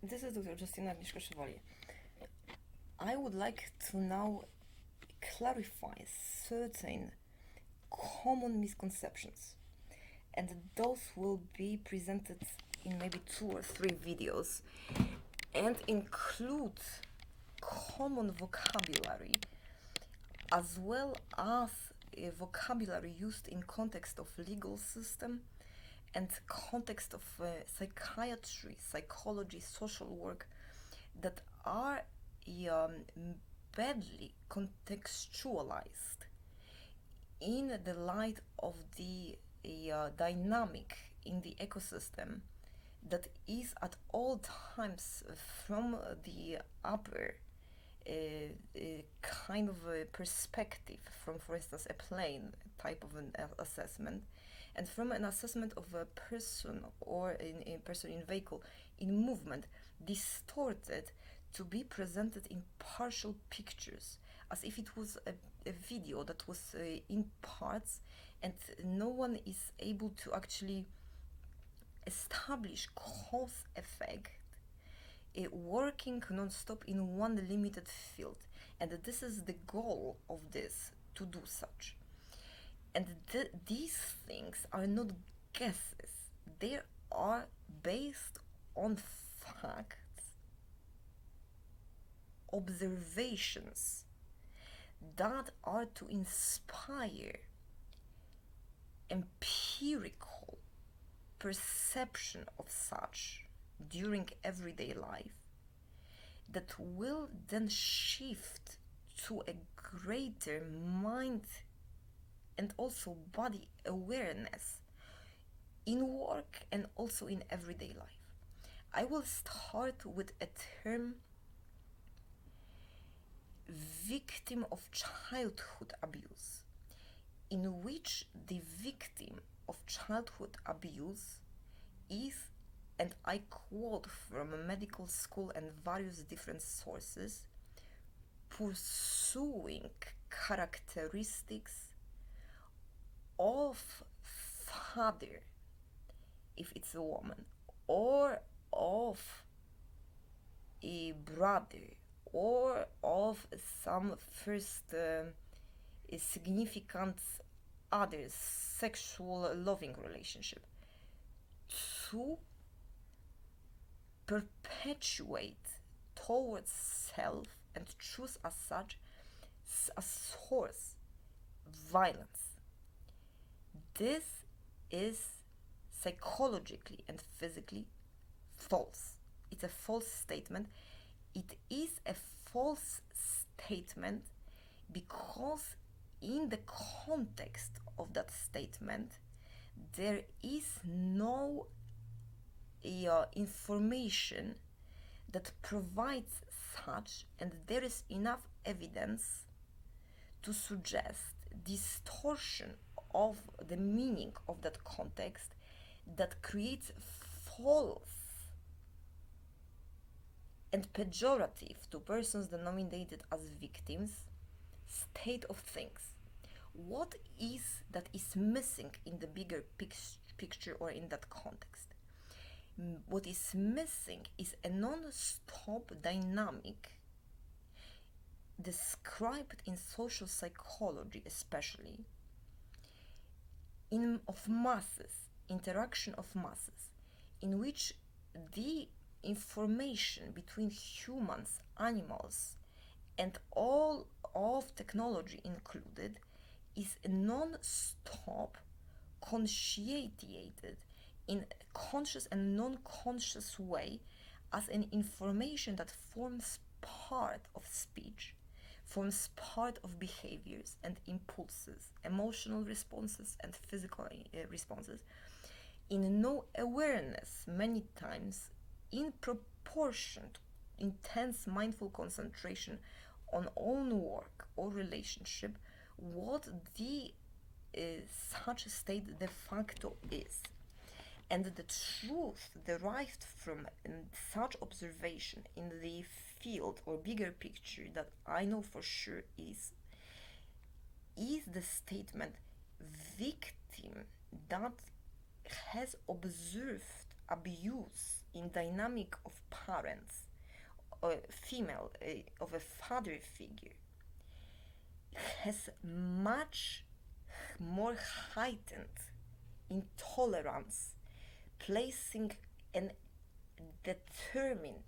This is Dr. Justina Agnieszka Szewali. I would like to now clarify certain common misconceptions, and those will be presented in maybe 2 or 3 videos and include common vocabulary as well as a vocabulary used in context of legal system and context of psychiatry, psychology, social work that are badly contextualized in the light of the dynamic in the ecosystem that is at all times from the upper kind of a perspective from, for instance, a plane type of an assessment, and from an assessment of a person or a person in vehicle in movement, distorted to be presented in partial pictures, as if it was a video that was in parts, and no one is able to actually establish cause effect working non-stop in one limited field, and this is the goal of this, to do such. And these things are not guesses, they are based on facts, observations that are to inspire empirical perception of such during everyday life, that will then shift to a greater mind and also body awareness in work and also in everyday life. I will start with a term: victim of childhood abuse, in which the victim of childhood abuse is, and I quote from a medical school and various different sources, pursuing characteristics of father, if it's a woman, or of a brother, or of some first significant other sexual loving relationship, to perpetuate towards self and choose as such a source violence. This is psychologically and physically false. It's a false statement. It is a false statement because in the context of that statement there is no information that provides such, and there is enough evidence to suggest distortion of the meaning of that context that creates false and pejorative to persons denominated as victims state of things. What is that is missing in the bigger picture or in that context? What is missing is a non-stop dynamic described in social psychology, especially of masses, interaction of masses, in which the information between humans, animals, and all of technology included is non-stop conscientiated in a conscious and non-conscious way as an information that forms part of speech, forms part of behaviors and impulses, emotional responses and physical responses, in no awareness many times, in proportion to intense mindful concentration on own work or relationship, what the such state de facto is. And the truth derived from such observation in the field or bigger picture that I know for sure is the statement: victim that has observed abuse in dynamic of parents, or female, of a father figure, has much more heightened intolerance, placing an determined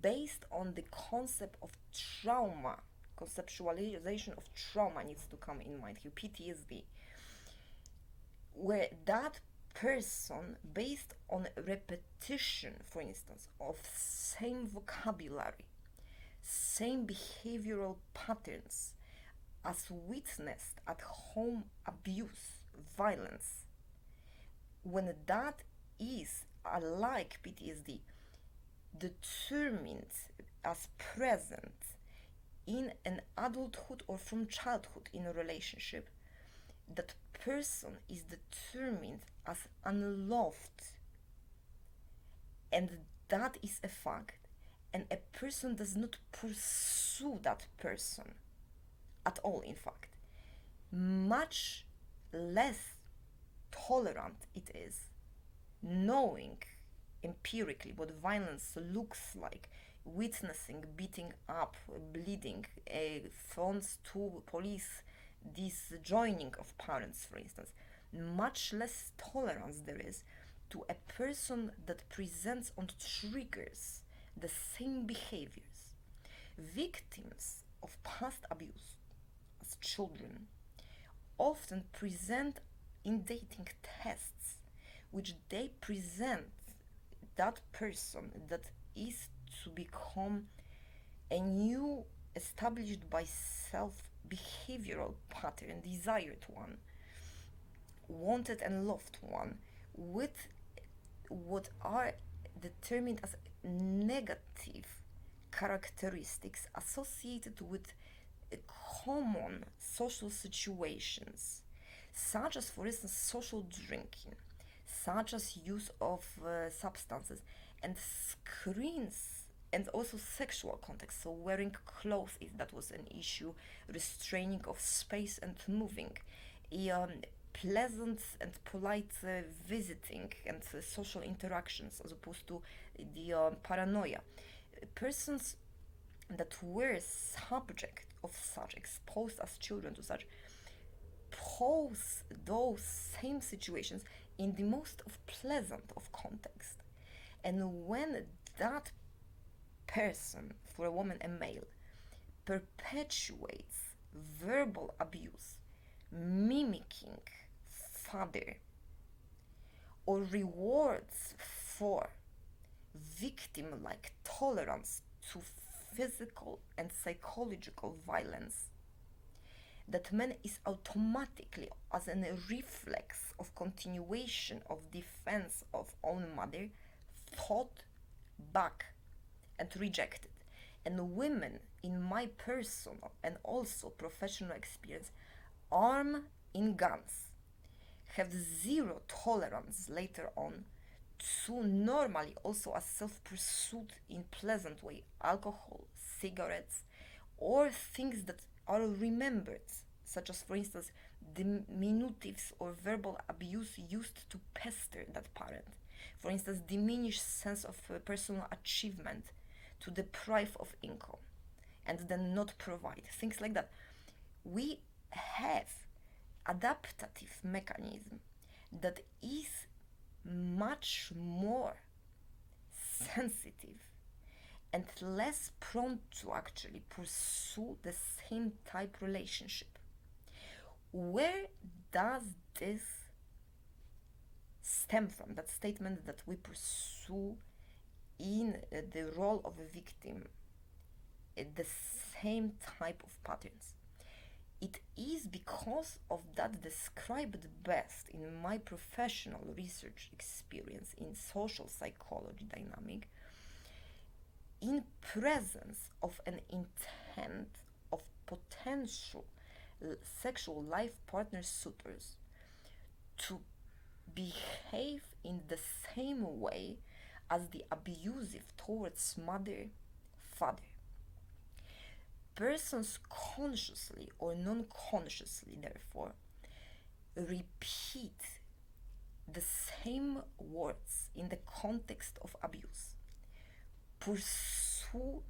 based on the concept of trauma. Conceptualization of trauma needs to come in mind here, PTSD, where that person, based on repetition, for instance, of same vocabulary, same behavioral patterns as witnessed at home abuse, violence, when that is, like PTSD, determined as present in an adulthood or from childhood in a relationship, that person is determined as unloved, and that is a fact, and a person does not pursue that person at all, in fact. Much less tolerant it is, knowing empirically what violence looks like, witnessing beating up, bleeding, phones to police, this joining of parents, for instance. Much less tolerance there is to a person that presents and triggers the same behaviors. Victims of past abuse as children often present in dating tests, which they present that person that is to become a new established by self behavioral pattern, desired one, wanted and loved one, with what are determined as negative characteristics associated with common social situations, such as, for instance, social drinking, such as use of substances, and screens, and also sexual context, so wearing clothes if that was an issue, restraining of space and moving, pleasant and polite visiting and social interactions, as opposed to the paranoia. Persons that were subject of such, exposed as children to such, pose those same situations in the most of pleasant of context. And when that person, for a woman, a male, perpetuates verbal abuse, mimicking father, or rewards for victim-like tolerance to physical and psychological violence, that man is automatically, as a reflex of continuation of defense of own mother, fought back and rejected. And women, in my personal and also professional experience, armed in guns, have zero tolerance later on to normally also as self-pursuit in pleasant way, alcohol, cigarettes, or things that are remembered, such as, for instance, diminutives or verbal abuse used to pester that parent. For instance, diminished sense of personal achievement, to deprive of income and then not provide, things like that. We have adaptive mechanism that is much more sensitive and less prone to actually pursue the same type relationship. Where does this stem from, that statement that we pursue in the role of a victim the same type of patterns? It is because of that described best in my professional research experience in social psychology dynamic, in presence of an intent of potential sexual life partner suitors to behave in the same way as the abusive towards mother, father. Persons consciously or non-consciously, therefore, repeat the same words in the context of abuse pursue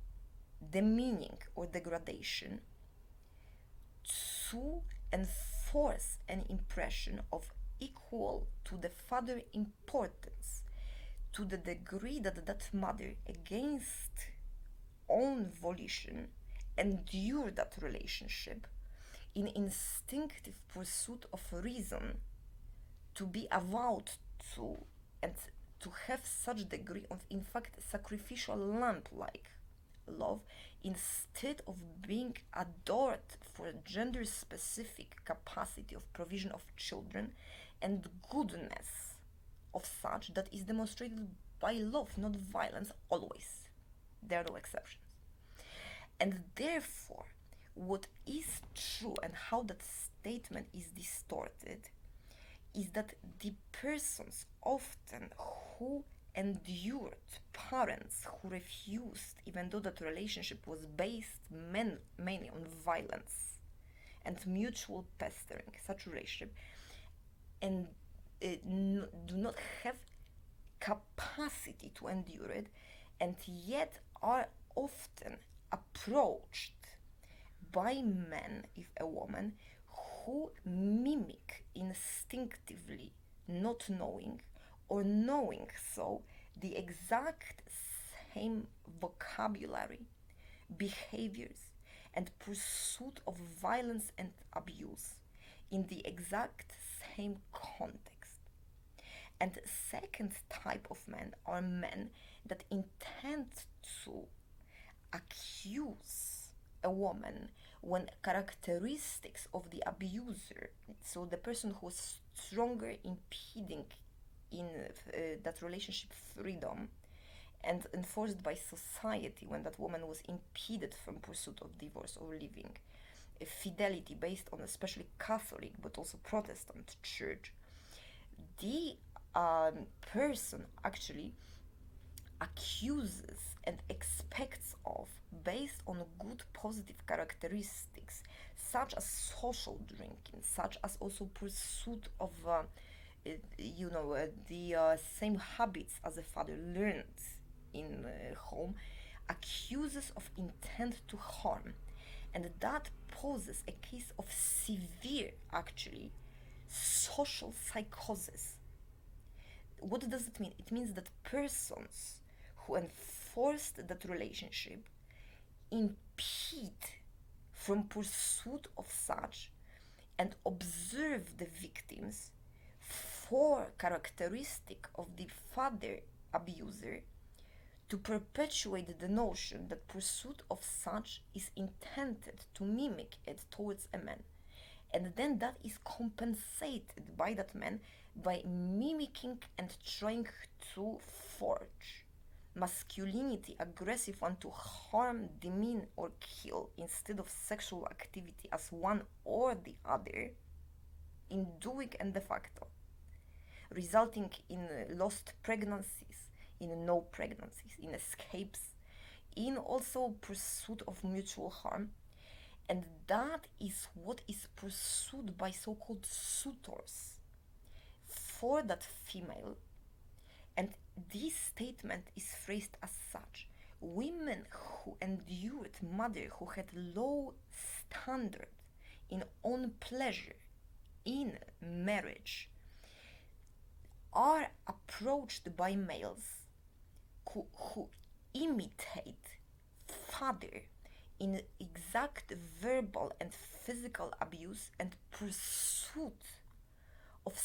the meaning or degradation to enforce an impression of equal to the father importance, to the degree that that mother, against own volition, endured that relationship in instinctive pursuit of reason, to be avowed to and to have such degree of, in fact, sacrificial lamp-like love, instead of being adored for gender-specific capacity of provision of children and goodness of such that is demonstrated by love, not violence, always. There are no exceptions. And therefore, what is true and how that statement is distorted is that the persons often who endured parents who refused, even though that relationship was based mainly on violence and mutual pestering, such relationship, and do not have capacity to endure it, and yet are often approached by men, if a woman, who mimic instinctively, not knowing or knowing so, the exact same vocabulary, behaviors, and pursuit of violence and abuse in the exact same context. And the second type of men are men that intend to accuse a woman when characteristics of the abuser, so the person who was stronger impeding in that relationship freedom and enforced by society when that woman was impeded from pursuit of divorce or living, fidelity based on especially Catholic but also Protestant church, the person actually accuses and expects of based on good positive characteristics such as social drinking, such as also pursuit of the same habits as a father learned in home, accuses of intent to harm, and that poses a case of severe, actually, social psychosis. What does it mean? It means that persons who enforced that relationship impede from pursuit of such and observe the victims for characteristic of the father abuser to perpetuate the notion that pursuit of such is intended to mimic it towards a man. And then that is compensated by that man by mimicking and trying to forge masculinity, aggressive one, to harm, demean, or kill instead of sexual activity as one or the other, in doing and de facto, resulting in lost pregnancies, in no pregnancies, in escapes, in also pursuit of mutual harm. And that is what is pursued by so-called suitors for that female. And this statement is phrased as such: women who endured mother who had low standard in own pleasure in marriage are approached by males who imitate father in exact verbal and physical abuse and pursuit of